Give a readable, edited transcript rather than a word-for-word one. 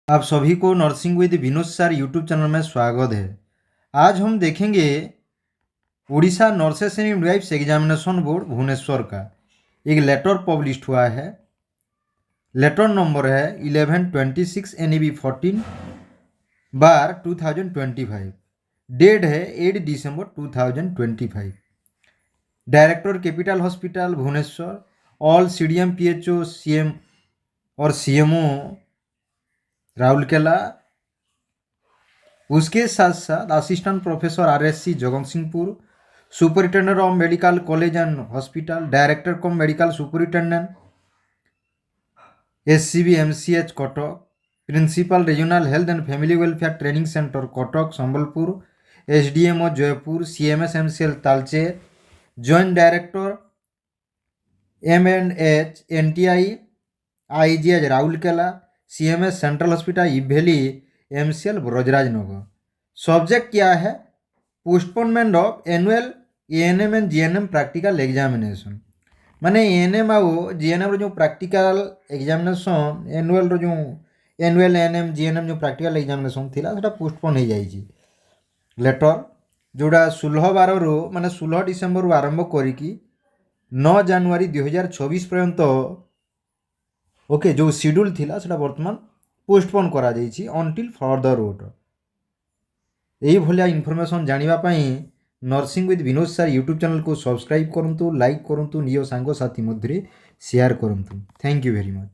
आप सभी को nursing with Vinod sir YouTube channel में स्वागत है। आज हम देखेंगे Orissa nurses and midwifes examination board Bhubaneswar का एक लेटर पब्लिश हुआ है। लेटर नंबर है 1126 NEB 14/2025। डेट है 8 दिसंबर 2025। Director capital hospital Bhubaneswar, all CDM PHO CM और CMO राउरकेला। उसके साथ साथ assistant professor RSC Jagatsinghpur, superintendent of medical college and hospital, director cum medical superintendent SCB MCH Cuttack, principal regional health and family welfare training centre Cuttack Sambalpur, SDMO Jeypore, CMS MCL Talcher, joint director M&H NTI IGH Rourkela, CMS central hospital इवेली, MCL Brajrajnagar. Subject क्या है? Postponement of annual ANM and GNM practical examination. माने ANM आउ GNM जो practical examination annual जो annual ANM GNM जो practical examination थिला सेटा पोस्टपोन हो जाइए। लेटर जोड़ा 16/12 रू माने 16 डिसेम्बर आरंभ करिकी 9 जनवरी 2024 पर्यंत ओके जो शेड्यूल थिला सेटा वर्तमान पोस्टपोन करा जाइए अंटिल फर्दर ऑर्डर। यही भलिया इनफॉरमेशन जानिबा पई nursing with Vinod sir YouTube channel को सब्सक्राइब करंतु, लाइक करंतु, निज सांग साथी मध्य शेयर करंतु। Thank you very much.